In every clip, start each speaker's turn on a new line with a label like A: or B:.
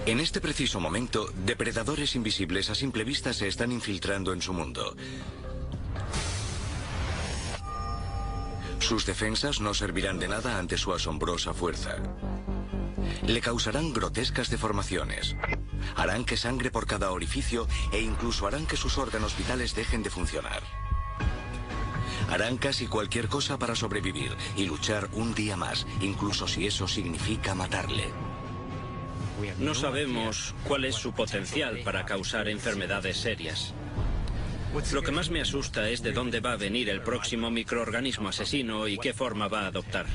A: En este preciso momento, depredadores invisibles a simple vista se están infiltrando en su mundo. Sus defensas no servirán de nada ante su asombrosa fuerza. Le causarán grotescas deformaciones. Harán que sangre por cada orificio e incluso harán que sus órganos vitales dejen de funcionar. Harán casi cualquier cosa para sobrevivir y luchar un día más, incluso si eso significa matarle.
B: No sabemos cuál es su potencial para causar enfermedades serias. Lo que más me asusta es de dónde va a venir el próximo microorganismo asesino y qué forma va a adoptar.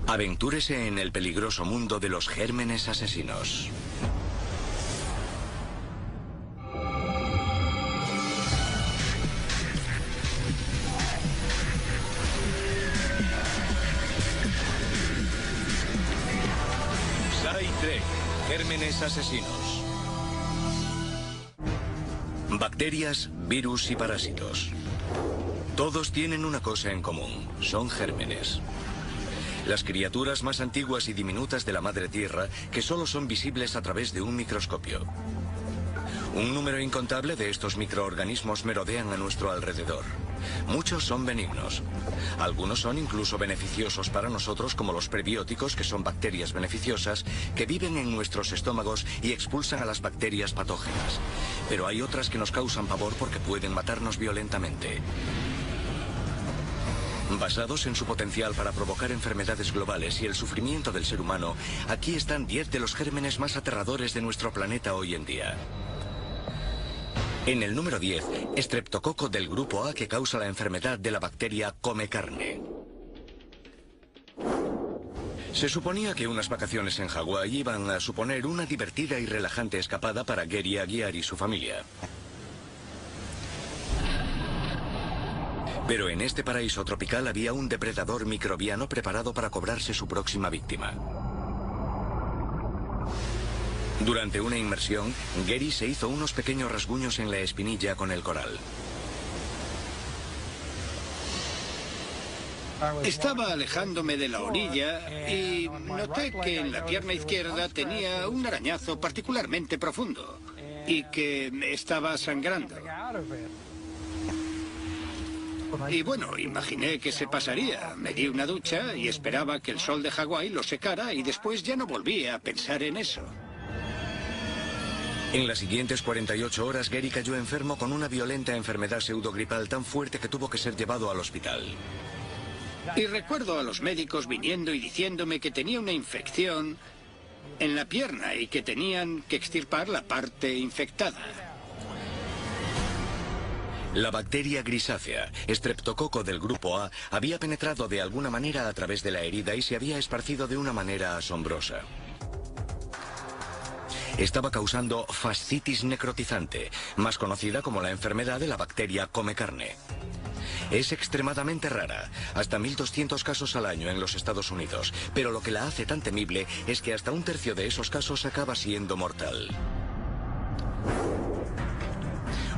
A: Aventúrese en el peligroso mundo de los gérmenes asesinos. SAI-3, gérmenes asesinos. Bacterias, virus y parásitos. Todos tienen una cosa en común, son gérmenes. Las criaturas más antiguas y diminutas de la madre tierra que solo son visibles a través de un microscopio. Un número incontable de estos microorganismos merodean a nuestro alrededor. Muchos son benignos. Algunos son incluso beneficiosos para nosotros, como los prebióticos, que son bacterias beneficiosas que viven en nuestros estómagos y expulsan a las bacterias patógenas. Pero hay otras que nos causan pavor porque pueden matarnos violentamente. Basados en su potencial para provocar enfermedades globales y el sufrimiento del ser humano, aquí están 10 de los gérmenes más aterradores de nuestro planeta hoy en día. En el número 10, estreptococo del grupo A, que causa la enfermedad de la bacteria come carne. Se suponía que unas vacaciones en Hawái iban a suponer una divertida y relajante escapada para Gary Aguiar y su familia. Pero en este paraíso tropical había un depredador microbiano preparado para cobrarse su próxima víctima. Durante una inmersión, Gary se hizo unos pequeños rasguños en la espinilla con el coral.
C: Estaba alejándome de la orilla y noté que en la pierna izquierda tenía un arañazo particularmente profundo y que me estaba sangrando. Y bueno, imaginé que se pasaría. Me di una ducha y esperaba que el sol de Hawái lo secara y después ya no volví a pensar en eso.
A: En las siguientes 48 horas, Gary cayó enfermo con una violenta enfermedad pseudogripal tan fuerte que tuvo que ser llevado al hospital.
C: Y recuerdo a los médicos viniendo y diciéndome que tenía una infección en la pierna y que tenían que extirpar la parte infectada.
A: La bacteria grisácea, estreptococo del grupo A, había penetrado de alguna manera a través de la herida y se había esparcido de una manera asombrosa. Estaba causando fascitis necrotizante, más conocida como la enfermedad de la bacteria come carne. Es extremadamente rara, hasta 1.200 casos al año en los Estados Unidos, pero lo que la hace tan temible es que hasta un tercio de esos casos acaba siendo mortal.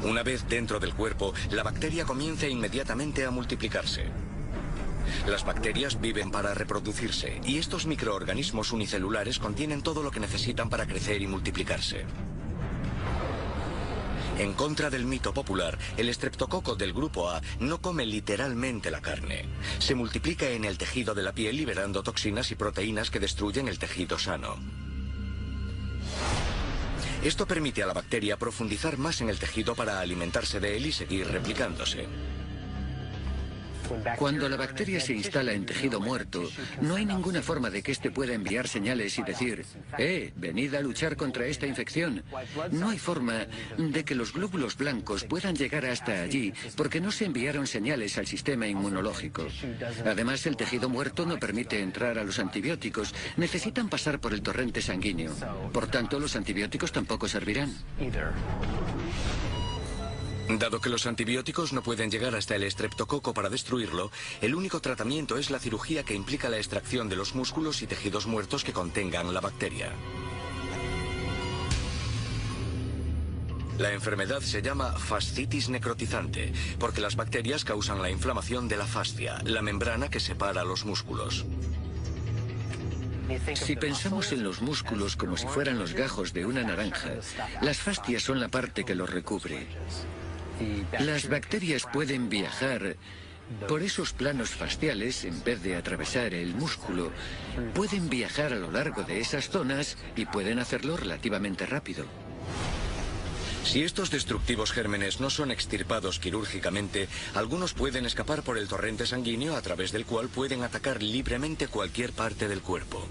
A: Una vez dentro del cuerpo, la bacteria comienza inmediatamente a multiplicarse. Las bacterias viven para reproducirse y estos microorganismos unicelulares contienen todo lo que necesitan para crecer y multiplicarse. En contra del mito popular, el estreptococo del grupo A no come literalmente la carne. Se multiplica en el tejido de la piel liberando toxinas y proteínas que destruyen el tejido sano. Esto permite a la bacteria profundizar más en el tejido para alimentarse de él y seguir replicándose.
D: Cuando la bacteria se instala en tejido muerto, no hay ninguna forma de que éste pueda enviar señales y decir, venid a luchar contra esta infección. No hay forma de que los glóbulos blancos puedan llegar hasta allí porque no se enviaron señales al sistema inmunológico. Además, el tejido muerto no permite entrar a los antibióticos. Necesitan pasar por el torrente sanguíneo. Por tanto, los antibióticos tampoco servirán.
A: Dado que los antibióticos no pueden llegar hasta el estreptococo para destruirlo, el único tratamiento es la cirugía que implica la extracción de los músculos y tejidos muertos que contengan la bacteria. La enfermedad se llama fascitis necrotizante, porque las bacterias causan la inflamación de la fascia, la membrana que separa los músculos.
D: Si pensamos en los músculos como si fueran los gajos de una naranja, las fascias son la parte que los recubre. Las bacterias pueden viajar por esos planos fasciales en vez de atravesar el músculo. Pueden viajar a lo largo de esas zonas y pueden hacerlo relativamente rápido.
A: Si estos destructivos gérmenes no son extirpados quirúrgicamente, algunos pueden escapar por el torrente sanguíneo a través del cual pueden atacar libremente cualquier parte del cuerpo.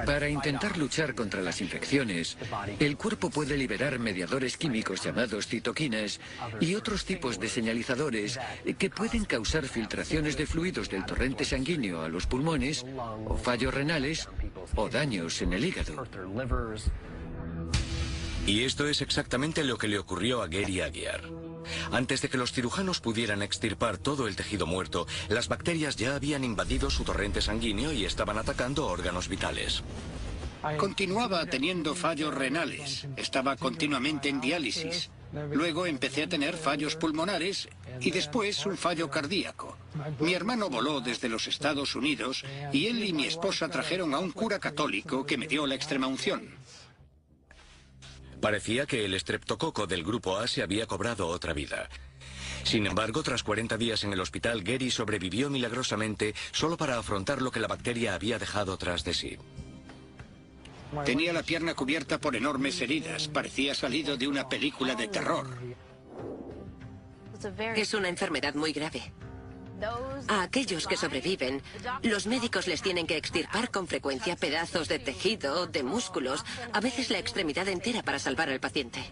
D: Para intentar luchar contra las infecciones, el cuerpo puede liberar mediadores químicos llamados citoquinas y otros tipos de señalizadores que pueden causar filtraciones de fluidos del torrente sanguíneo a los pulmones, o fallos renales, o daños en el hígado.
A: Y esto es exactamente lo que le ocurrió a Gary Aguiar. Antes de que los cirujanos pudieran extirpar todo el tejido muerto, las bacterias ya habían invadido su torrente sanguíneo y estaban atacando órganos vitales.
C: Continuaba teniendo fallos renales, estaba continuamente en diálisis. Luego empecé a tener fallos pulmonares y después un fallo cardíaco. Mi hermano voló desde los Estados Unidos y él y mi esposa trajeron a un cura católico que me dio la extremaunción.
A: Parecía que el estreptococo del grupo A se había cobrado otra vida. Sin embargo, tras 40 días en el hospital, Gary sobrevivió milagrosamente solo para afrontar lo que la bacteria había dejado tras de sí.
C: Tenía la pierna cubierta por enormes heridas, parecía salido de una película de terror.
E: Es una enfermedad muy grave. A aquellos que sobreviven, los médicos les tienen que extirpar con frecuencia pedazos de tejido, de músculos, a veces la extremidad entera para salvar al paciente.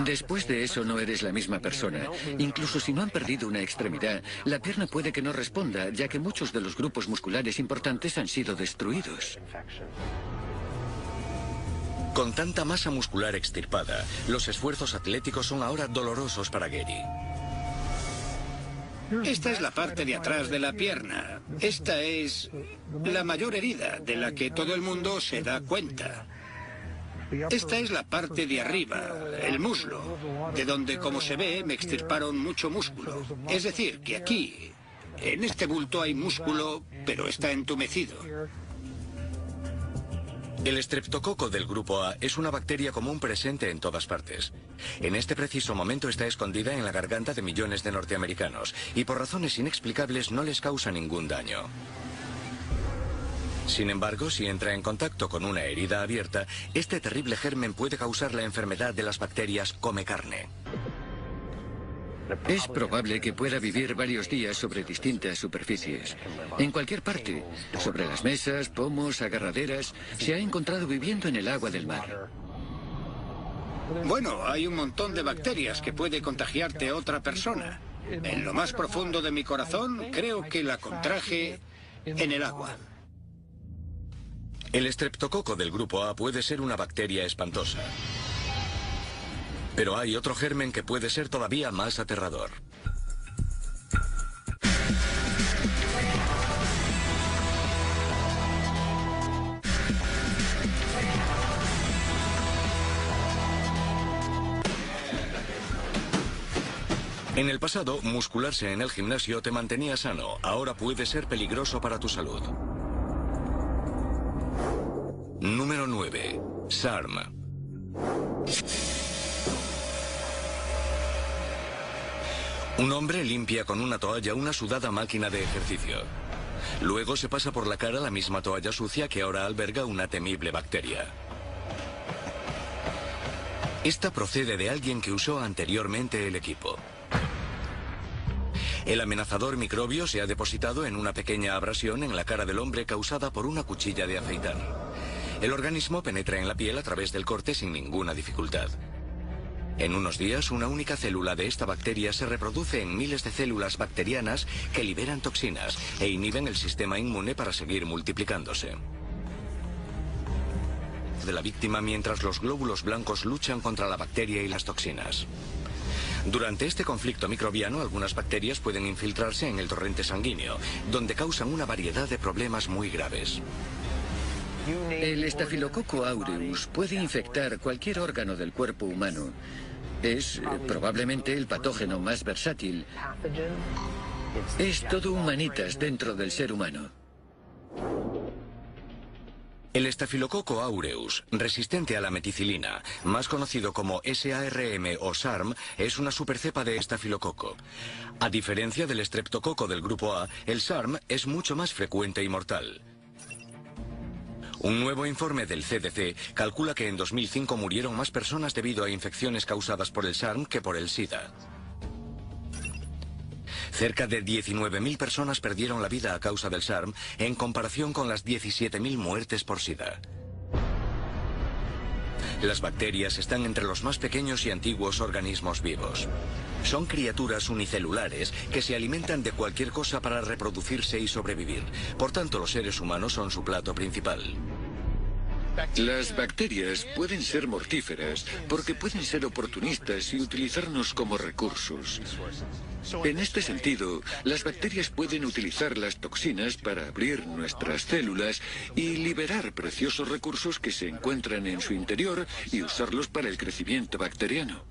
D: Después de eso no eres la misma persona. Incluso si no han perdido una extremidad, la pierna puede que no responda, ya que muchos de los grupos musculares importantes han sido destruidos.
A: Con tanta masa muscular extirpada, los esfuerzos atléticos son ahora dolorosos para Gary.
C: Esta es la parte de atrás de la pierna. Esta es la mayor herida de la que todo el mundo se da cuenta. Esta es la parte de arriba, el muslo, de donde, como se ve, me extirparon mucho músculo. Es decir, que aquí, en este bulto hay músculo, pero está entumecido.
A: El estreptococo del grupo A es una bacteria común presente en todas partes. En este preciso momento está escondida en la garganta de millones de norteamericanos y por razones inexplicables no les causa ningún daño. Sin embargo, si entra en contacto con una herida abierta, este terrible germen puede causar la enfermedad de las bacterias come carne.
D: Es probable que pueda vivir varios días sobre distintas superficies. En cualquier parte, sobre las mesas, pomos, agarraderas, se ha encontrado viviendo en el agua del mar.
C: Bueno, hay un montón de bacterias que puede contagiarte a otra persona. En lo más profundo de mi corazón, creo que la contraje en el agua.
A: El estreptococo del grupo A puede ser una bacteria espantosa. Pero hay otro germen que puede ser todavía más aterrador. En el pasado, muscularse en el gimnasio te mantenía sano. Ahora puede ser peligroso para tu salud. Número 9. SARM. Un hombre limpia con una toalla una sudada máquina de ejercicio. Luego se pasa por la cara la misma toalla sucia que ahora alberga una temible bacteria. Esta procede de alguien que usó anteriormente el equipo. El amenazador microbio se ha depositado en una pequeña abrasión en la cara del hombre causada por una cuchilla de afeitar. El organismo penetra en la piel a través del corte sin ninguna dificultad. En unos días, una única célula de esta bacteria se reproduce en miles de células bacterianas que liberan toxinas e inhiben el sistema inmune para seguir multiplicándose. De la víctima mientras los glóbulos blancos luchan contra la bacteria y las toxinas. Durante este conflicto microbiano, algunas bacterias pueden infiltrarse en el torrente sanguíneo, donde causan una variedad de problemas muy graves.
D: El estafilococo aureus puede infectar cualquier órgano del cuerpo humano. Es probablemente el patógeno más versátil. Es todo un manitas dentro del ser humano.
A: El estafilococo aureus, resistente a la meticilina, más conocido como SARM o SARM, es una supercepa de estafilococo. A diferencia del estreptococo del grupo A, el SARM es mucho más frecuente y mortal. Un nuevo informe del CDC calcula que en 2005 murieron más personas debido a infecciones causadas por el SARM que por el SIDA. Cerca de 19.000 personas perdieron la vida a causa del SARM, en comparación con las 17.000 muertes por SIDA. Las bacterias están entre los más pequeños y antiguos organismos vivos. Son criaturas unicelulares que se alimentan de cualquier cosa para reproducirse y sobrevivir. Por tanto, los seres humanos son su plato principal.
D: Las bacterias pueden ser mortíferas porque pueden ser oportunistas y utilizarnos como recursos. En este sentido, las bacterias pueden utilizar las toxinas para abrir nuestras células y liberar preciosos recursos que se encuentran en su interior y usarlos para el crecimiento bacteriano.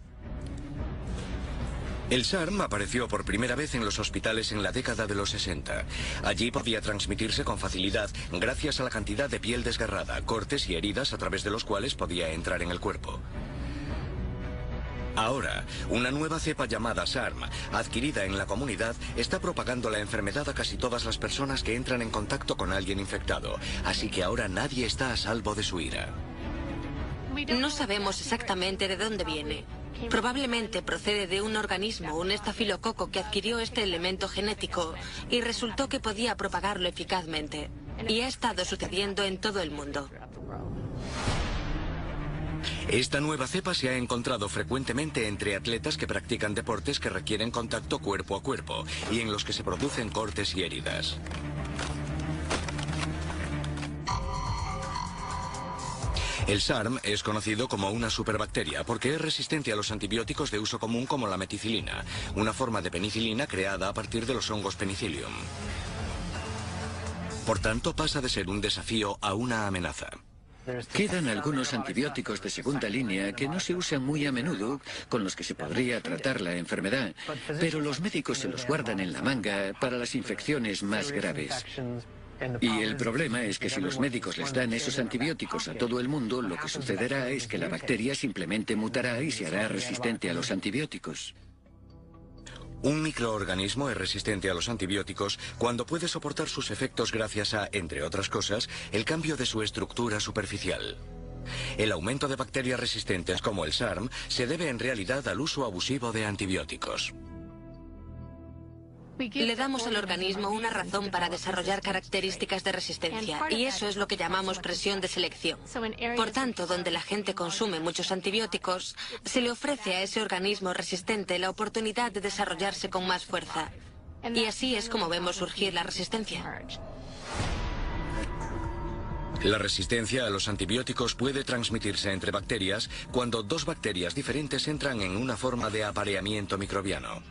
A: El SARM apareció por primera vez en los hospitales en la década de los 60. Allí podía transmitirse con facilidad gracias a la cantidad de piel desgarrada, cortes y heridas a través de los cuales podía entrar en el cuerpo. Ahora, una nueva cepa llamada SARM, adquirida en la comunidad, está propagando la enfermedad a casi todas las personas que entran en contacto con alguien infectado. Así que ahora nadie está a salvo de su ira.
E: No sabemos exactamente de dónde viene. Probablemente procede de un organismo, un estafilococo, que adquirió este elemento genético y resultó que podía propagarlo eficazmente. Y ha estado sucediendo en todo el mundo.
A: Esta nueva cepa se ha encontrado frecuentemente entre atletas que practican deportes que requieren contacto cuerpo a cuerpo y en los que se producen cortes y heridas. El SARM es conocido como una superbacteria porque es resistente a los antibióticos de uso común como la meticilina, una forma de penicilina creada a partir de los hongos Penicillium. Por tanto, pasa de ser un desafío a una amenaza.
D: Quedan algunos antibióticos de segunda línea que no se usan muy a menudo, con los que se podría tratar la enfermedad, pero los médicos se los guardan en la manga para las infecciones más graves. Y el problema es que si los médicos les dan esos antibióticos a todo el mundo, lo que sucederá es que la bacteria simplemente mutará y se hará resistente a los antibióticos.
A: Un microorganismo es resistente a los antibióticos cuando puede soportar sus efectos gracias a, entre otras cosas, el cambio de su estructura superficial. El aumento de bacterias resistentes como el SARM se debe en realidad al uso abusivo de antibióticos.
E: Le damos al organismo una razón para desarrollar características de resistencia, y eso es lo que llamamos presión de selección. Por tanto, donde la gente consume muchos antibióticos, se le ofrece a ese organismo resistente la oportunidad de desarrollarse con más fuerza. Y así es como vemos surgir la resistencia.
A: La resistencia a los antibióticos puede transmitirse entre bacterias cuando dos bacterias diferentes entran en una forma de apareamiento microbiano.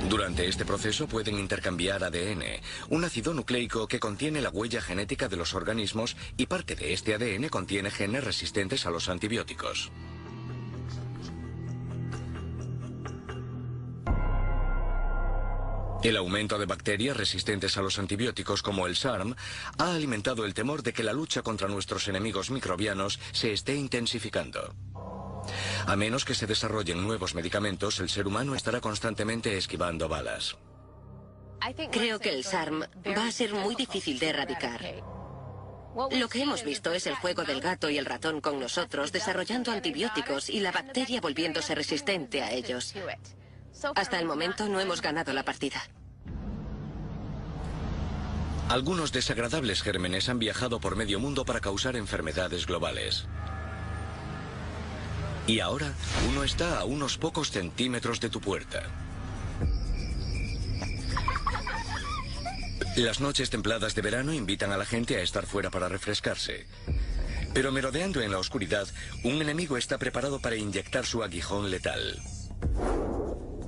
A: Durante este proceso pueden intercambiar ADN, un ácido nucleico que contiene la huella genética de los organismos y parte de este ADN contiene genes resistentes a los antibióticos. El aumento de bacterias resistentes a los antibióticos como el SARM ha alimentado el temor de que la lucha contra nuestros enemigos microbianos se esté intensificando. A menos que se desarrollen nuevos medicamentos, el ser humano estará constantemente esquivando balas.
E: Creo que el SARM va a ser muy difícil de erradicar. Lo que hemos visto es el juego del gato y el ratón con nosotros, desarrollando antibióticos y la bacteria volviéndose resistente a ellos. Hasta el momento no hemos ganado la partida.
A: Algunos desagradables gérmenes han viajado por medio mundo para causar enfermedades globales. Y ahora, uno está a unos pocos centímetros de tu puerta. Las noches templadas de verano invitan a la gente a estar fuera para refrescarse. Pero merodeando en la oscuridad, un enemigo está preparado para inyectar su aguijón letal.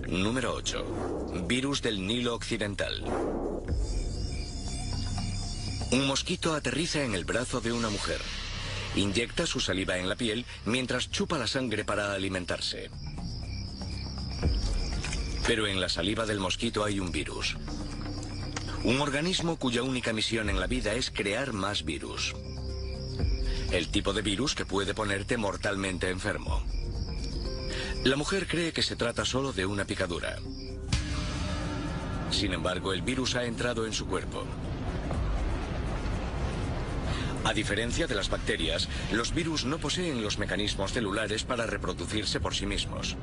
A: Número 8. Virus del Nilo Occidental. Un mosquito aterriza en el brazo de una mujer. Inyecta su saliva en la piel mientras chupa la sangre para alimentarse. Pero en la saliva del mosquito hay un virus. Un organismo cuya única misión en la vida es crear más virus. El tipo de virus que puede ponerte mortalmente enfermo. La mujer cree que se trata solo de una picadura. Sin embargo, el virus ha entrado en su cuerpo. A diferencia de las bacterias, los virus no poseen los mecanismos celulares para reproducirse por sí mismos.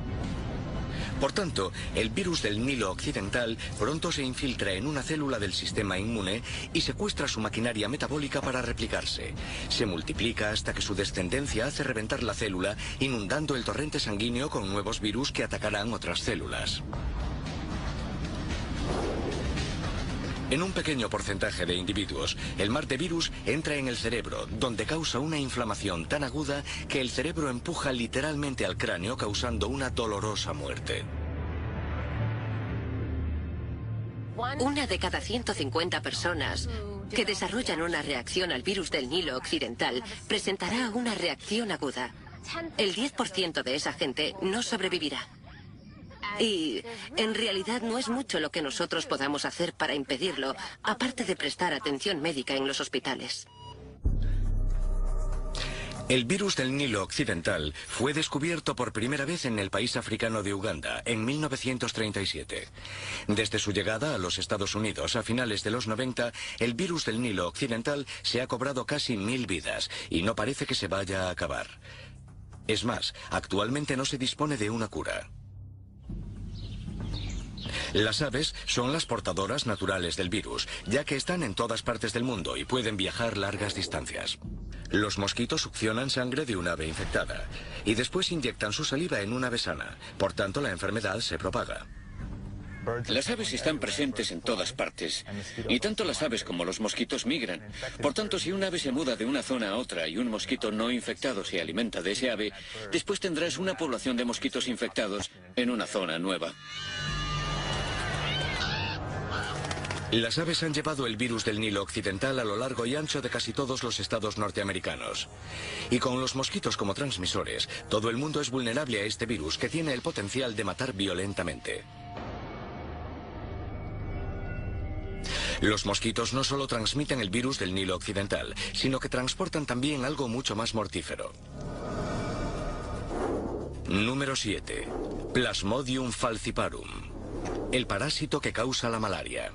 A: Por tanto, el virus del Nilo Occidental pronto se infiltra en una célula del sistema inmune y secuestra su maquinaria metabólica para replicarse. Se multiplica hasta que su descendencia hace reventar la célula, inundando el torrente sanguíneo con nuevos virus que atacarán otras células. En un pequeño porcentaje de individuos, el mar de virus entra en el cerebro, donde causa una inflamación tan aguda que el cerebro empuja literalmente al cráneo, causando una dolorosa muerte.
E: Una de cada 150 personas que desarrollan una reacción al virus del Nilo Occidental presentará una reacción aguda. El 10% de esa gente no sobrevivirá. Y en realidad no es mucho lo que nosotros podamos hacer para impedirlo, aparte de prestar atención médica en los hospitales.
A: El virus del Nilo Occidental fue descubierto por primera vez en el país africano de Uganda en 1937. Desde su llegada a los Estados Unidos a finales de los 90, el virus del Nilo Occidental se ha cobrado casi 1000 vidas y no parece que se vaya a acabar. Es más, actualmente no se dispone de una cura. Las aves son las portadoras naturales del virus, ya que están en todas partes del mundo y pueden viajar largas distancias. Los mosquitos succionan sangre de un ave infectada y después inyectan su saliva en una ave sana. Por tanto, la enfermedad se propaga.
D: Las aves están presentes en todas partes, y tanto las aves como los mosquitos migran. Por tanto, si un ave se muda de una zona a otra y un mosquito no infectado se alimenta de ese ave, después tendrás una población de mosquitos infectados en una zona nueva.
A: Las aves han llevado el virus del Nilo Occidental a lo largo y ancho de casi todos los estados norteamericanos. Y con los mosquitos como transmisores, todo el mundo es vulnerable a este virus que tiene el potencial de matar violentamente. Los mosquitos no solo transmiten el virus del Nilo Occidental, sino que transportan también algo mucho más mortífero. Número 7. Plasmodium falciparum. El parásito que causa la malaria.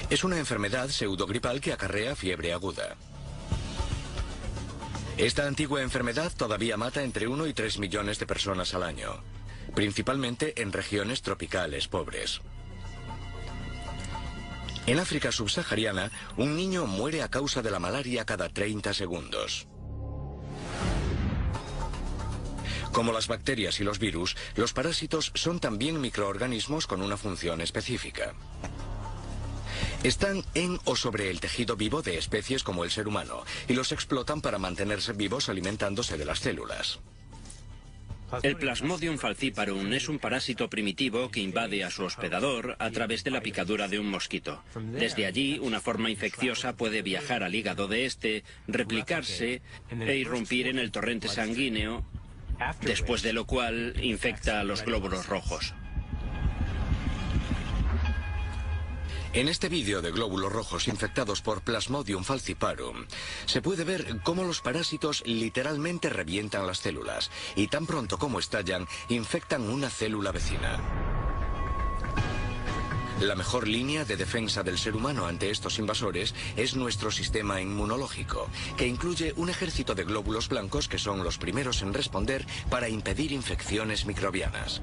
A: Es una enfermedad pseudogripal que acarrea fiebre aguda. Esta antigua enfermedad todavía mata entre 1 y 3 millones de personas al año, principalmente en regiones tropicales pobres. En África subsahariana, un niño muere a causa de la malaria cada 30 segundos. Como las bacterias y los virus, los parásitos son también microorganismos con una función específica. Están en o sobre el tejido vivo de especies como el ser humano y los explotan para mantenerse vivos alimentándose de las células.
B: El Plasmodium falciparum es un parásito primitivo que invade a su hospedador a través de la picadura de un mosquito. Desde allí, una forma infecciosa puede viajar al hígado de este, replicarse e irrumpir en el torrente sanguíneo, después de lo cual infecta a los glóbulos rojos.
A: En este vídeo de glóbulos rojos infectados por Plasmodium falciparum, se puede ver cómo los parásitos literalmente revientan las células y tan pronto como estallan, infectan una célula vecina. La mejor línea de defensa del ser humano ante estos invasores es nuestro sistema inmunológico, que incluye un ejército de glóbulos blancos que son los primeros en responder para impedir infecciones microbianas.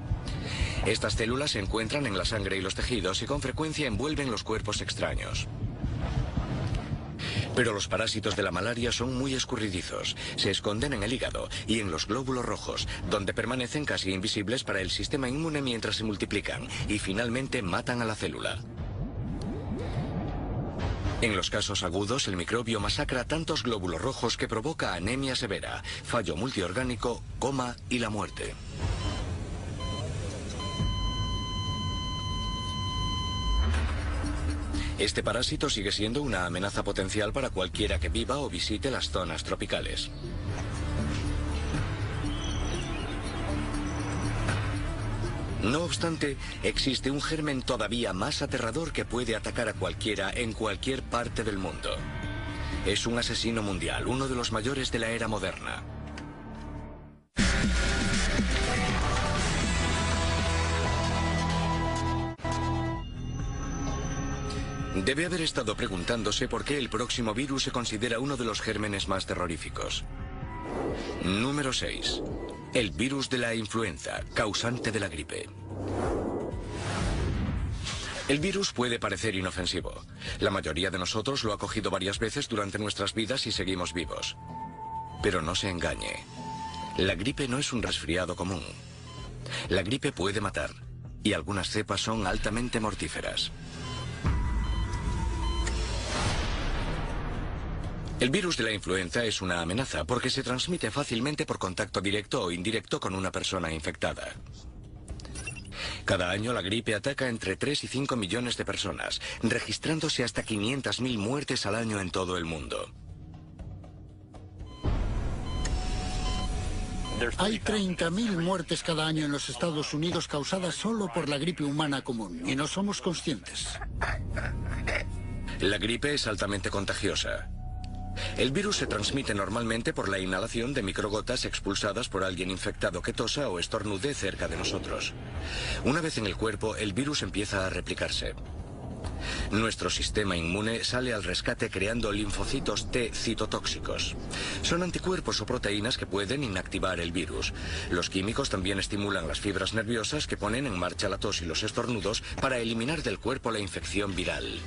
A: Estas células se encuentran en la sangre y los tejidos y con frecuencia envuelven los cuerpos extraños. Pero los parásitos de la malaria son muy escurridizos. Se esconden en el hígado y en los glóbulos rojos, donde permanecen casi invisibles para el sistema inmune mientras se multiplican y finalmente matan a la célula. En los casos agudos, el microbio masacra tantos glóbulos rojos que provoca anemia severa, fallo multiorgánico, coma y la muerte. Este parásito sigue siendo una amenaza potencial para cualquiera que viva o visite las zonas tropicales. No obstante, existe un germen todavía más aterrador que puede atacar a cualquiera en cualquier parte del mundo. Es un asesino mundial, uno de los mayores de la era moderna. Debe haber estado preguntándose por qué el próximo virus se considera uno de los gérmenes más terroríficos. Número 6. El virus de la influenza, causante de la gripe. El virus puede parecer inofensivo. La mayoría de nosotros lo ha cogido varias veces durante nuestras vidas y seguimos vivos. Pero no se engañe. La gripe no es un resfriado común. La gripe puede matar, y algunas cepas son altamente mortíferas. El virus de la influenza es una amenaza porque se transmite fácilmente por contacto directo o indirecto con una persona infectada. Cada año la gripe ataca entre 3 y 5 millones de personas, registrándose hasta 500.000 muertes al año en todo el mundo.
F: Hay 30.000 muertes cada año en los Estados Unidos causadas solo por la gripe humana común, y no somos conscientes.
A: La gripe es altamente contagiosa. El virus se transmite normalmente por la inhalación de microgotas expulsadas por alguien infectado que tosa o estornude cerca de nosotros. Una vez en el cuerpo, el virus empieza a replicarse. Nuestro sistema inmune sale al rescate creando linfocitos T citotóxicos. Son anticuerpos o proteínas que pueden inactivar el virus. Los químicos también estimulan las fibras nerviosas que ponen en marcha la tos y los estornudos para eliminar del cuerpo la infección viral.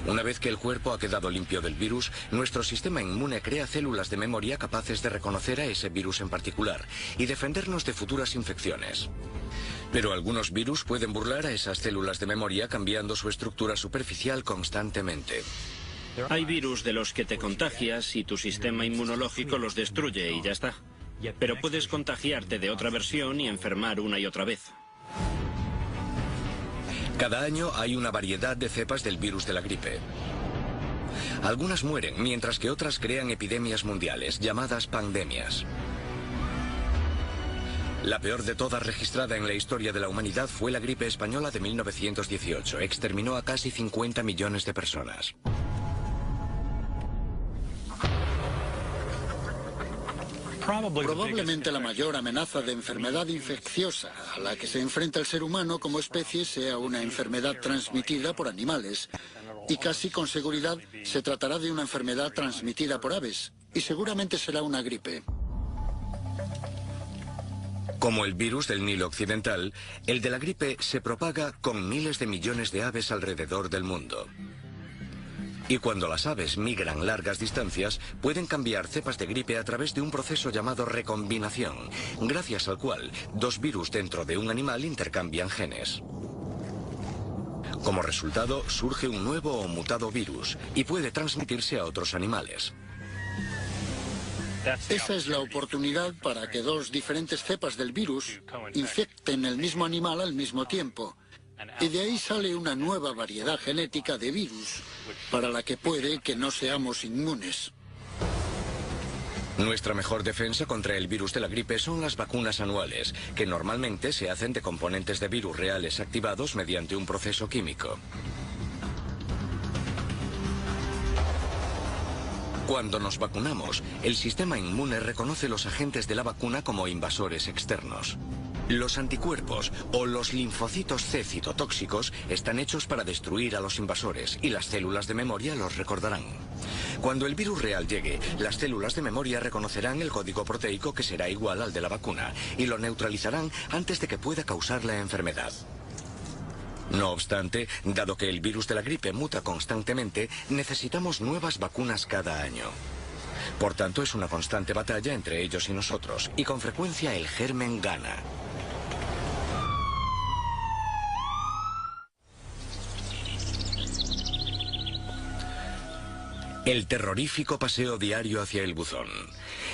A: Una vez que el cuerpo ha quedado limpio del virus, nuestro sistema inmune crea células de memoria capaces de reconocer a ese virus en particular y defendernos de futuras infecciones. Pero algunos virus pueden burlar a esas células de memoria cambiando su estructura superficial constantemente.
B: Hay virus de los que te contagias y tu sistema inmunológico los destruye y ya está. Pero puedes contagiarte de otra versión y enfermar una y otra vez.
A: Cada año hay una variedad de cepas del virus de la gripe. Algunas mueren, mientras que otras crean epidemias mundiales, llamadas pandemias. La peor de todas registrada en la historia de la humanidad fue la gripe española de 1918. Exterminó a casi 50 millones de personas.
F: Probablemente la mayor amenaza de enfermedad infecciosa a la que se enfrenta el ser humano como especie sea una enfermedad transmitida por animales. Y casi con seguridad se tratará de una enfermedad transmitida por aves. Y seguramente será una gripe.
A: Como el virus del Nilo Occidental, el de la gripe se propaga con miles de millones de aves alrededor del mundo. Y cuando las aves migran largas distancias, pueden cambiar cepas de gripe a través de un proceso llamado recombinación, gracias al cual dos virus dentro de un animal intercambian genes. Como resultado, surge un nuevo o mutado virus y puede transmitirse a otros animales.
F: Esa es la oportunidad para que dos diferentes cepas del virus infecten el mismo animal al mismo tiempo. Y de ahí sale una nueva variedad genética de virus, para la que puede que no seamos inmunes.
A: Nuestra mejor defensa contra el virus de la gripe son las vacunas anuales, que normalmente se hacen de componentes de virus reales activados mediante un proceso químico. Cuando nos vacunamos, el sistema inmune reconoce los agentes de la vacuna como invasores externos. Los anticuerpos o los linfocitos C citotóxicos están hechos para destruir a los invasores y las células de memoria los recordarán. Cuando el virus real llegue, las células de memoria reconocerán el código proteico que será igual al de la vacuna y lo neutralizarán antes de que pueda causar la enfermedad. No obstante, dado que el virus de la gripe muta constantemente, necesitamos nuevas vacunas cada año. Por tanto, es una constante batalla entre ellos y nosotros, y con frecuencia el germen gana. El terrorífico paseo diario hacia el buzón.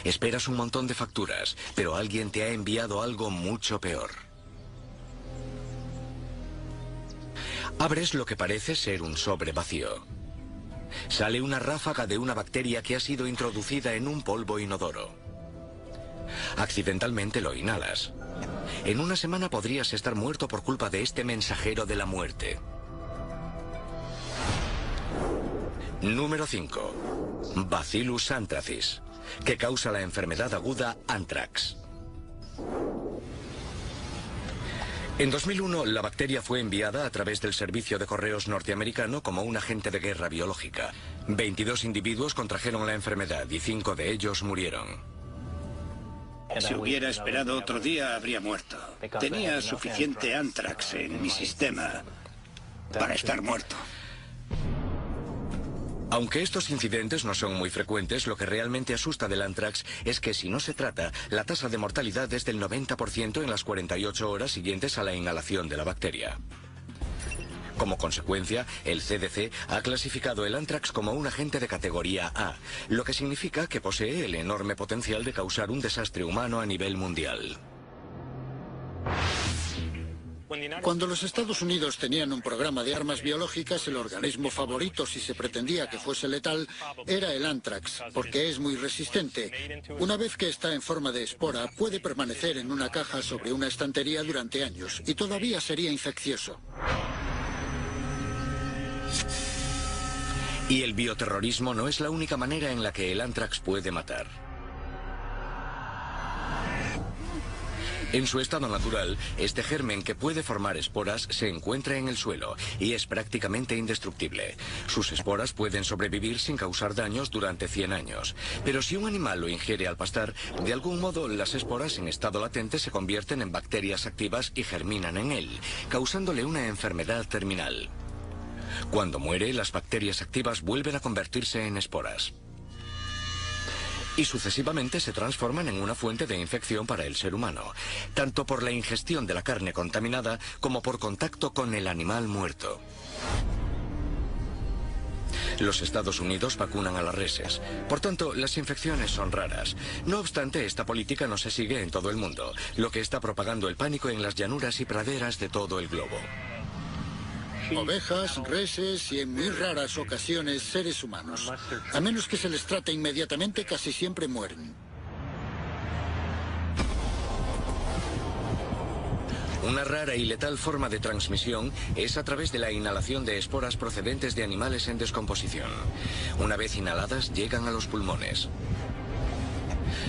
A: Esperas un montón de facturas, pero alguien te ha enviado algo mucho peor. Abres lo que parece ser un sobre vacío. Sale una ráfaga de una bacteria que ha sido introducida en un polvo inodoro. Accidentalmente lo inhalas. En una semana podrías estar muerto por culpa de este mensajero de la muerte. Número 5. Bacillus anthracis, que causa la enfermedad aguda anthrax. En 2001, la bacteria fue enviada a través del servicio de correos norteamericano como un agente de guerra biológica. 22 individuos contrajeron la enfermedad y 5 de ellos murieron.
C: Si hubiera esperado otro día, habría muerto. Tenía suficiente anthrax en mi sistema para estar muerto.
A: Aunque estos incidentes no son muy frecuentes, lo que realmente asusta del anthrax es que si no se trata, la tasa de mortalidad es del 90% en las 48 horas siguientes a la inhalación de la bacteria. Como consecuencia, el CDC ha clasificado el anthrax como un agente de categoría A, lo que significa que posee el enorme potencial de causar un desastre humano a nivel mundial.
F: Cuando los Estados Unidos tenían un programa de armas biológicas, el organismo favorito, si se pretendía que fuese letal, era el anthrax, porque es muy resistente. Una vez que está en forma de espora, puede permanecer en una caja sobre una estantería durante años, y todavía sería infeccioso.
A: Y el bioterrorismo no es la única manera en la que el anthrax puede matar. En su estado natural, este germen que puede formar esporas se encuentra en el suelo y es prácticamente indestructible. Sus esporas pueden sobrevivir sin causar daños durante 100 años. Pero si un animal lo ingiere al pastar, de algún modo las esporas en estado latente se convierten en bacterias activas y germinan en él, causándole una enfermedad terminal. Cuando muere, las bacterias activas vuelven a convertirse en esporas. Y sucesivamente se transforman en una fuente de infección para el ser humano, tanto por la ingestión de la carne contaminada como por contacto con el animal muerto. Los Estados Unidos vacunan a las reses, por tanto las infecciones son raras. No obstante, esta política no se sigue en todo el mundo, lo que está propagando el pánico en las llanuras y praderas de todo el globo.
F: Ovejas, reses y en muy raras ocasiones seres humanos. A menos que se les trate inmediatamente, casi siempre mueren.
A: Una rara y letal forma de transmisión es a través de la inhalación de esporas procedentes de animales en descomposición. Una vez inhaladas, llegan a los pulmones.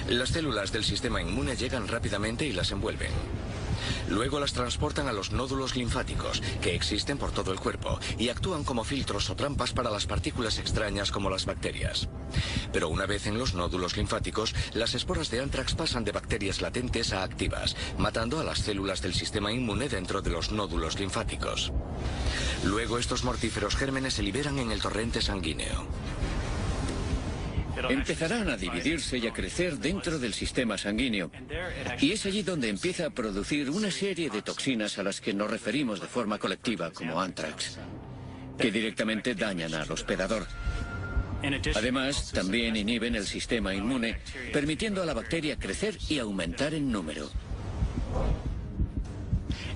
A: Las células del sistema inmune llegan rápidamente y las envuelven. Luego las transportan a los nódulos linfáticos, que existen por todo el cuerpo, y actúan como filtros o trampas para las partículas extrañas como las bacterias. Pero una vez en los nódulos linfáticos, las esporas de anthrax pasan de bacterias latentes a activas, matando a las células del sistema inmune dentro de los nódulos linfáticos. Luego estos mortíferos gérmenes se liberan en el torrente sanguíneo.
D: Empezarán a dividirse y a crecer dentro del sistema sanguíneo. Y es allí donde empieza a producir una serie de toxinas a las que nos referimos de forma colectiva como anthrax, que directamente dañan al hospedador. Además, también inhiben el sistema inmune, permitiendo a la bacteria crecer y aumentar en número.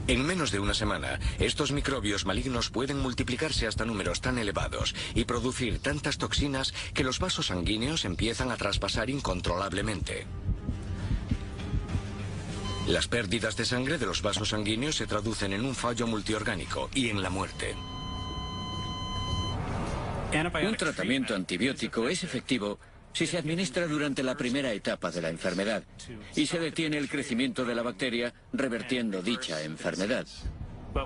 A: En menos de una semana, estos microbios malignos pueden multiplicarse hasta números tan elevados y producir tantas toxinas que los vasos sanguíneos empiezan a traspasar incontrolablemente. Las pérdidas de sangre de los vasos sanguíneos se traducen en un fallo multiorgánico y en la muerte.
D: Un tratamiento antibiótico es efectivo si se administra durante la primera etapa de la enfermedad y se detiene el crecimiento de la bacteria, revertiendo dicha enfermedad.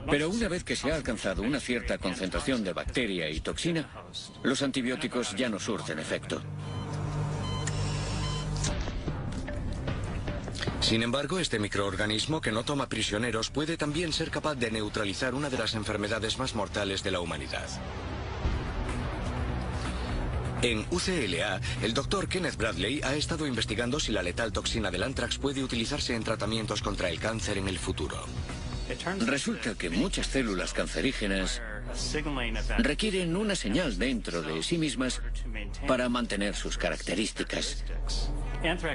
D: Pero una vez que se ha alcanzado una cierta concentración de bacteria y toxina, los antibióticos ya no surten efecto.
A: Sin embargo, este microorganismo que no toma prisioneros puede también ser capaz de neutralizar una de las enfermedades más mortales de la humanidad. En UCLA, el doctor Kenneth Bradley ha estado investigando si la letal toxina del anthrax puede utilizarse en tratamientos contra el cáncer en el futuro.
D: Resulta que muchas células cancerígenas requieren una señal dentro de sí mismas para mantener sus características.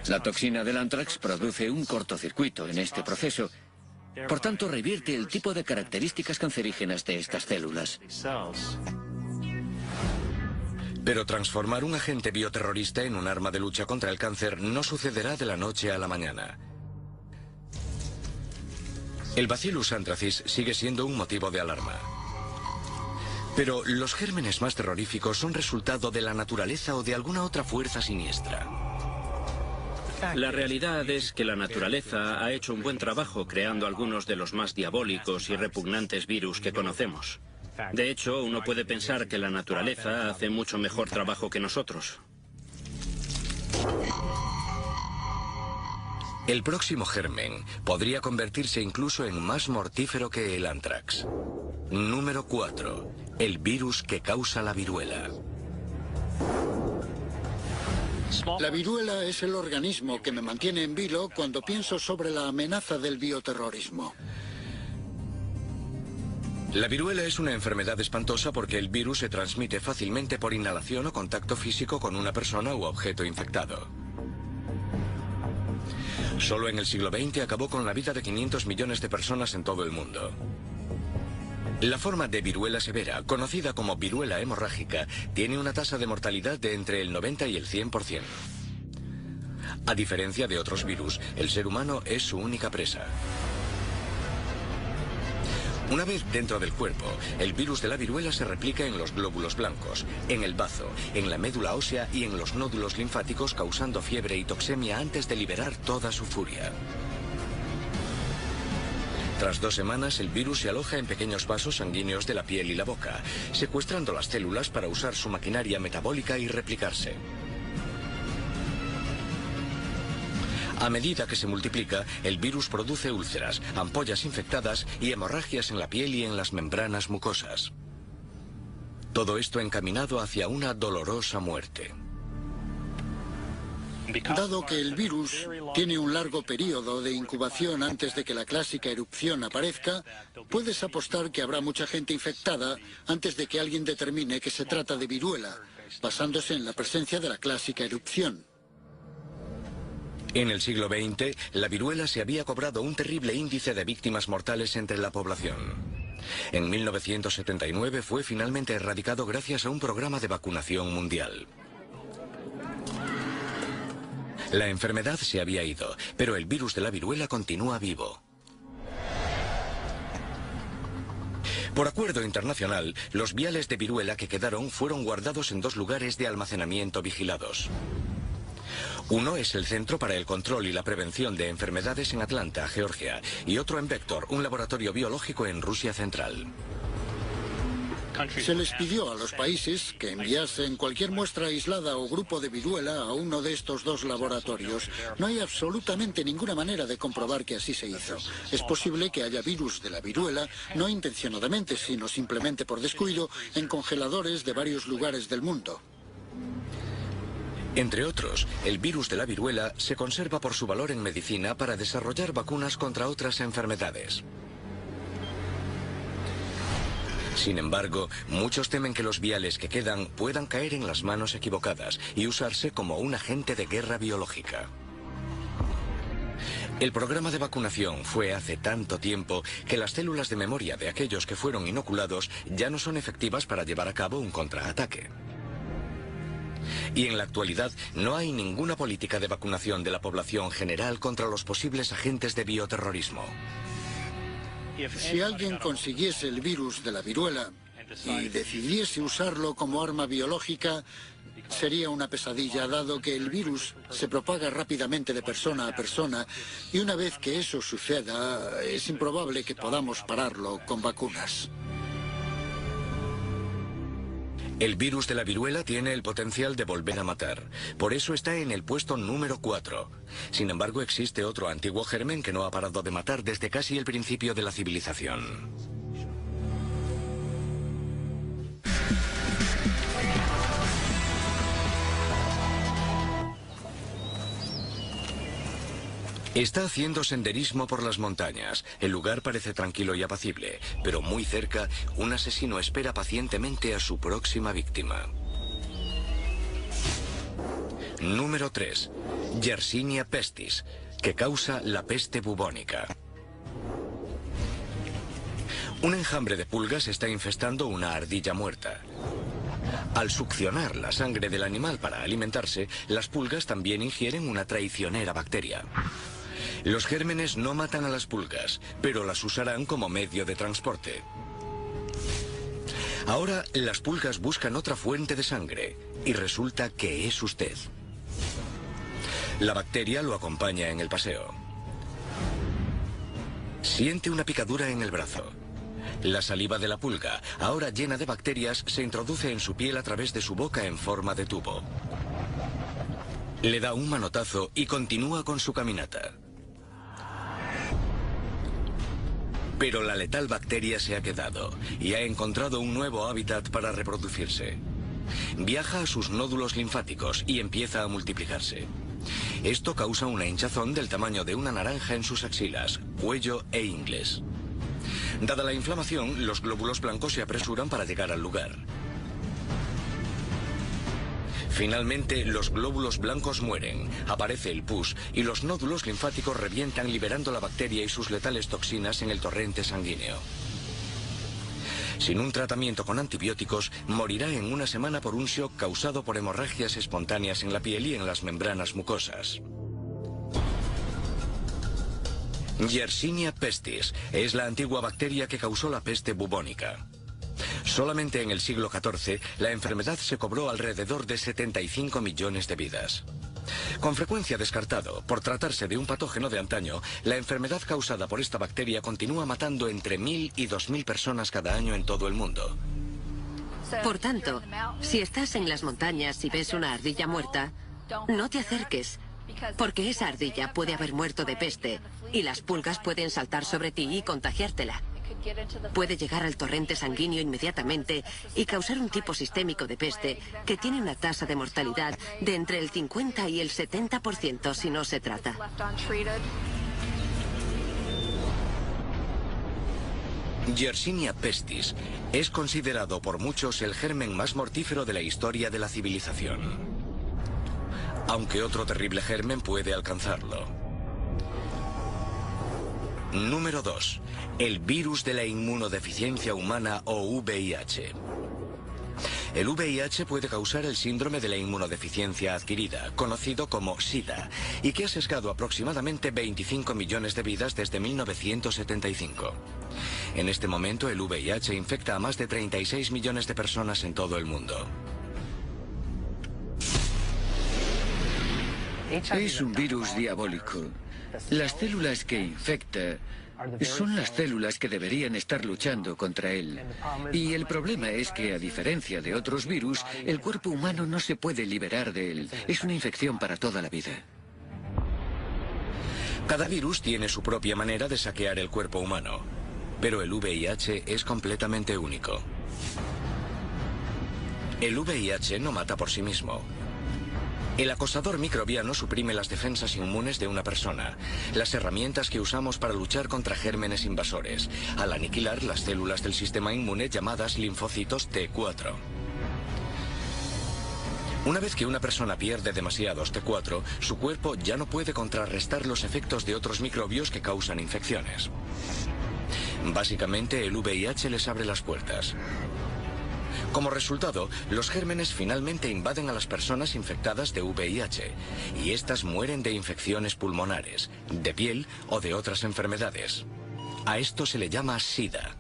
D: La toxina del anthrax produce un cortocircuito en este proceso Por tanto, revierte el tipo de características cancerígenas de estas células.
A: Pero transformar un agente bioterrorista en un arma de lucha contra el cáncer no sucederá de la noche a la mañana. El Bacillus anthracis sigue siendo un motivo de alarma. Pero los gérmenes más terroríficos son resultado de la naturaleza o de alguna otra fuerza siniestra.
B: La realidad es que la naturaleza ha hecho un buen trabajo creando algunos de los más diabólicos y repugnantes virus que conocemos. De hecho, uno puede pensar que la naturaleza hace mucho mejor trabajo que nosotros.
A: El próximo germen podría convertirse incluso en más mortífero que el anthrax. Número 4. El virus que causa la viruela.
F: La viruela es el organismo que me mantiene en vilo cuando pienso sobre la amenaza del bioterrorismo.
A: La viruela es una enfermedad espantosa porque el virus se transmite fácilmente por inhalación o contacto físico con una persona u objeto infectado. Solo en el siglo XX acabó con la vida de 500 millones de personas en todo el mundo. La forma de viruela severa, conocida como viruela hemorrágica, tiene una tasa de mortalidad de entre el 90 y el 100%. A diferencia de otros virus, el ser humano es su única presa. Una vez dentro del cuerpo, el virus de la viruela se replica en los glóbulos blancos, en el bazo, en la médula ósea y en los nódulos linfáticos, causando fiebre y toxemia antes de liberar toda su furia. Tras 2 semanas, el virus se aloja en pequeños vasos sanguíneos de la piel y la boca, secuestrando las células para usar su maquinaria metabólica y replicarse. A medida que se multiplica, el virus produce úlceras, ampollas infectadas y hemorragias en la piel y en las membranas mucosas. Todo esto encaminado hacia una dolorosa muerte.
F: Dado que el virus tiene un largo periodo de incubación antes de que la clásica erupción aparezca, puedes apostar que habrá mucha gente infectada antes de que alguien determine que se trata de viruela, basándose en la presencia de la clásica erupción.
A: En el siglo XX, la viruela se había cobrado un terrible índice de víctimas mortales entre la población. En 1979 fue finalmente erradicado gracias a un programa de vacunación mundial. La enfermedad se había ido, pero el virus de la viruela continúa vivo. Por acuerdo internacional, los viales de viruela que quedaron fueron guardados en 2 lugares de almacenamiento vigilados. Uno es el Centro para el Control y la Prevención de Enfermedades en Atlanta, Georgia, y otro en Vector, un laboratorio biológico en Rusia Central.
F: Se les pidió a los países que enviasen cualquier muestra aislada o grupo de viruela a uno de estos 2 laboratorios. No hay absolutamente ninguna manera de comprobar que así se hizo. Es posible que haya virus de la viruela, no intencionadamente, sino simplemente por descuido, en congeladores de varios lugares del mundo.
A: Entre otros, el virus de la viruela se conserva por su valor en medicina para desarrollar vacunas contra otras enfermedades. Sin embargo, muchos temen que los viales que quedan puedan caer en las manos equivocadas y usarse como un agente de guerra biológica. El programa de vacunación fue hace tanto tiempo que las células de memoria de aquellos que fueron inoculados ya no son efectivas para llevar a cabo un contraataque. Y en la actualidad no hay ninguna política de vacunación de la población general contra los posibles agentes de bioterrorismo.
F: Si alguien consiguiese el virus de la viruela y decidiese usarlo como arma biológica, sería una pesadilla, dado que el virus se propaga rápidamente de persona a persona, y una vez que eso suceda, es improbable que podamos pararlo con vacunas.
A: El virus de la viruela tiene el potencial de volver a matar. Por eso está en el puesto número 4. Sin embargo, existe otro antiguo germen que no ha parado de matar desde casi el principio de la civilización. Está haciendo senderismo por las montañas. El lugar parece tranquilo y apacible, pero muy cerca, un asesino espera pacientemente a su próxima víctima. Número 3. Yersinia pestis, que causa la peste bubónica. Un enjambre de pulgas está infestando una ardilla muerta. Al succionar la sangre del animal para alimentarse, las pulgas también ingieren una traicionera bacteria. Los gérmenes no matan a las pulgas, pero las usarán como medio de transporte. Ahora las pulgas buscan otra fuente de sangre y resulta que es usted. La bacteria lo acompaña en el paseo. Siente una picadura en el brazo. La saliva de la pulga, ahora llena de bacterias, se introduce en su piel a través de su boca en forma de tubo. Le da un manotazo y continúa con su caminata. Pero la letal bacteria se ha quedado y ha encontrado un nuevo hábitat para reproducirse. Viaja a sus nódulos linfáticos y empieza a multiplicarse. Esto causa una hinchazón del tamaño de una naranja en sus axilas, cuello e ingles. Dada la inflamación, los glóbulos blancos se apresuran para llegar al lugar. Finalmente, los glóbulos blancos mueren, aparece el pus y los nódulos linfáticos revientan liberando la bacteria y sus letales toxinas en el torrente sanguíneo. Sin un tratamiento con antibióticos, morirá en una semana por un shock causado por hemorragias espontáneas en la piel y en las membranas mucosas. Yersinia pestis es la antigua bacteria que causó la peste bubónica. Solamente en el siglo XIV, la enfermedad se cobró alrededor de 75 millones de vidas. Con frecuencia descartado, por tratarse de un patógeno de antaño, la enfermedad causada por esta bacteria continúa matando entre 1.000 y 2.000 personas cada año en todo el mundo.
E: Por tanto, si estás en las montañas y ves una ardilla muerta, no te acerques, porque esa ardilla puede haber muerto de peste y las pulgas pueden saltar sobre ti y contagiártela. Puede llegar al torrente sanguíneo inmediatamente y causar un tipo sistémico de peste que tiene una tasa de mortalidad de entre el 50 y el 70% si no se trata.
A: Yersinia pestis es considerado por muchos el germen más mortífero de la historia de la civilización. Aunque otro terrible germen puede alcanzarlo. Número 2. El virus de la inmunodeficiencia humana o VIH. El VIH puede causar el síndrome de la inmunodeficiencia adquirida, conocido como SIDA, y que ha sesgado aproximadamente 25 millones de vidas desde 1975. En este momento el VIH infecta a más de 36 millones de personas en todo el mundo.
D: Es un virus diabólico. Las células que infecta son las células que deberían estar luchando contra él. Y el problema es que, a diferencia de otros virus, el cuerpo humano no se puede liberar de él. Es una infección para toda la vida.
A: Cada virus tiene su propia manera de saquear el cuerpo humano, pero el VIH es completamente único. El VIH no mata por sí mismo. El acosador microbiano suprime las defensas inmunes de una persona, las herramientas que usamos para luchar contra gérmenes invasores, al aniquilar las células del sistema inmune llamadas linfocitos T4. Una vez que una persona pierde demasiados T4, su cuerpo ya no puede contrarrestar los efectos de otros microbios que causan infecciones. Básicamente, el VIH les abre las puertas. Como resultado, los gérmenes finalmente invaden a las personas infectadas de VIH y estas mueren de infecciones pulmonares, de piel o de otras enfermedades. A esto se le llama SIDA.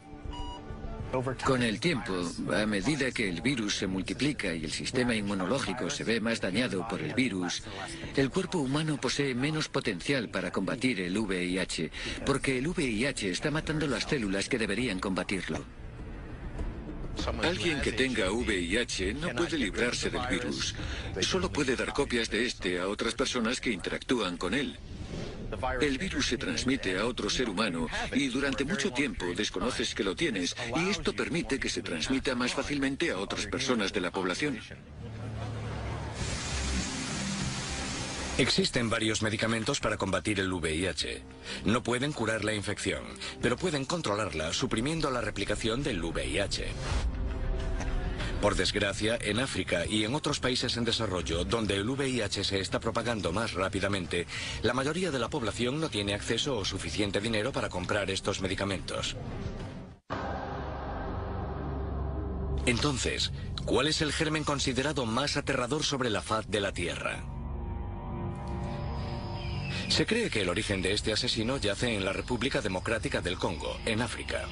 D: Con el tiempo, a medida que el virus se multiplica y el sistema inmunológico se ve más dañado por el virus, el cuerpo humano posee menos potencial para combatir el VIH, porque el VIH está matando las células que deberían combatirlo.
G: Alguien que tenga VIH no puede librarse del virus. Solo puede dar copias de este a otras personas que interactúan con él. El virus se transmite a otro ser humano y durante mucho tiempo desconoces que lo tienes y esto permite que se transmita más fácilmente a otras personas de la población.
A: Existen varios medicamentos para combatir el VIH. No pueden curar la infección, pero pueden controlarla suprimiendo la replicación del VIH. Por desgracia, en África y en otros países en desarrollo, donde el VIH se está propagando más rápidamente, la mayoría de la población no tiene acceso o suficiente dinero para comprar estos medicamentos. Entonces, ¿cuál es el germen considerado más aterrador sobre la faz de la Tierra? Se cree que el origen de este asesino yace en la República Democrática del Congo, en África.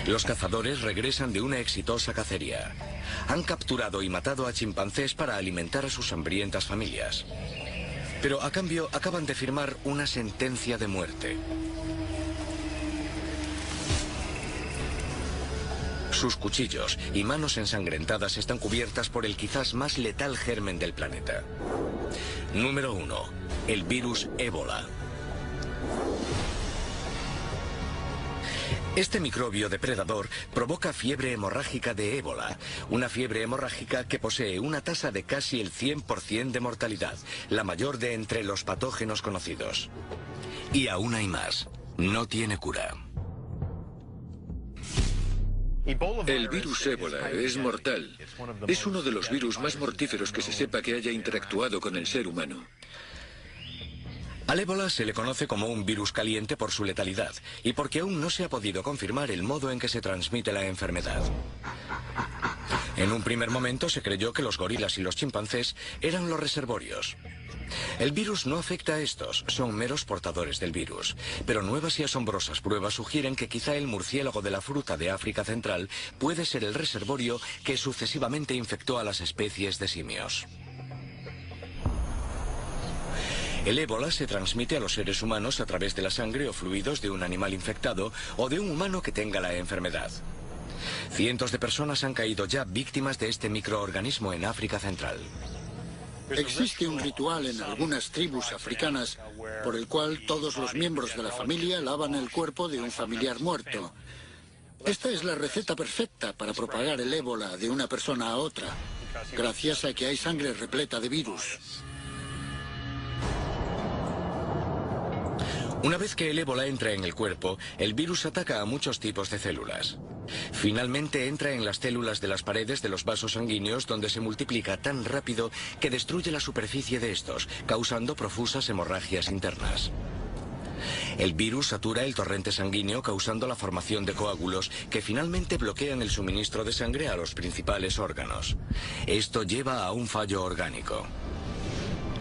A: Los cazadores regresan de una exitosa cacería. Han capturado y matado a chimpancés para alimentar a sus hambrientas familias. Pero a cambio acaban de firmar una sentencia de muerte. Sus cuchillos y manos ensangrentadas están cubiertas por el quizás más letal germen del planeta. Número 1. El virus ébola. Este microbio depredador provoca fiebre hemorrágica de ébola, una fiebre hemorrágica que posee una tasa de casi el 100% de mortalidad, la mayor de entre los patógenos conocidos. Y aún hay más, no tiene cura.
G: El virus ébola es mortal. Es uno de los virus más mortíferos que se sepa que haya interactuado con el ser humano.
A: Al ébola se le conoce como un virus caliente por su letalidad y porque aún no se ha podido confirmar el modo en que se transmite la enfermedad. En un primer momento se creyó que los gorilas y los chimpancés eran los reservorios. El virus no afecta a estos, son meros portadores del virus. Pero nuevas y asombrosas pruebas sugieren que quizá el murciélago de la fruta de África Central puede ser el reservorio que sucesivamente infectó a las especies de simios. El ébola se transmite a los seres humanos a través de la sangre o fluidos de un animal infectado o de un humano que tenga la enfermedad. Cientos de personas han caído ya víctimas de este microorganismo en África Central.
F: Existe un ritual en algunas tribus africanas por el cual todos los miembros de la familia lavan el cuerpo de un familiar muerto. Esta es la receta perfecta para propagar el ébola de una persona a otra, gracias a que hay sangre repleta de virus.
A: Una vez que el ébola entra en el cuerpo, el virus ataca a muchos tipos de células. Finalmente entra en las células de las paredes de los vasos sanguíneos, donde se multiplica tan rápido que destruye la superficie de estos, causando profusas hemorragias internas. El virus satura el torrente sanguíneo, causando la formación de coágulos que finalmente bloquean el suministro de sangre a los principales órganos. Esto lleva a un fallo orgánico.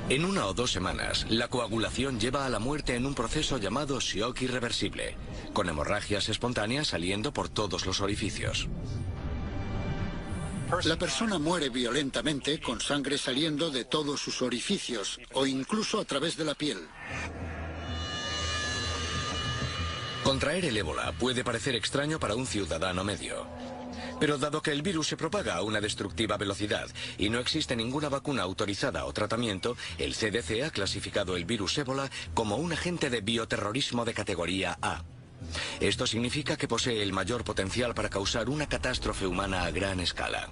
A: En 1 o 2 semanas, la coagulación lleva a la muerte en un proceso llamado shock irreversible, con hemorragias espontáneas saliendo por todos los orificios.
F: La persona muere violentamente con sangre saliendo de todos sus orificios o incluso a través de la piel.
A: Contraer el ébola puede parecer extraño para un ciudadano medio. Pero dado que el virus se propaga a una destructiva velocidad y no existe ninguna vacuna autorizada o tratamiento, el CDC ha clasificado el virus ébola como un agente de bioterrorismo de categoría A. Esto significa que posee el mayor potencial para causar una catástrofe humana a gran escala.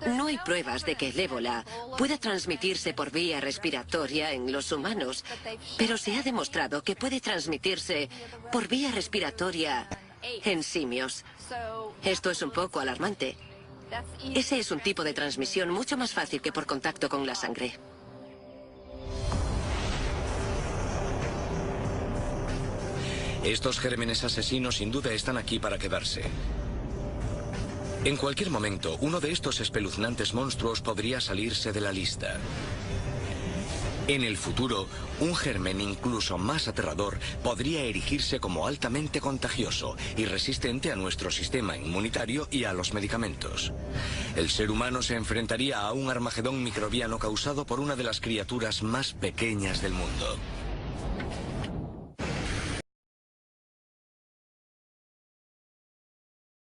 E: No hay pruebas de que el ébola pueda transmitirse por vía respiratoria en los humanos, pero se ha demostrado que puede transmitirse por vía respiratoria en simios. Esto es un poco alarmante. Ese es un tipo de transmisión mucho más fácil que por contacto con la sangre.
A: Estos gérmenes asesinos sin duda están aquí para quedarse. En cualquier momento, uno de estos espeluznantes monstruos podría salirse de la lista. En el futuro, un germen incluso más aterrador podría erigirse como altamente contagioso y resistente a nuestro sistema inmunitario y a los medicamentos. El ser humano se enfrentaría a un armagedón microbiano causado por una de las criaturas más pequeñas del mundo.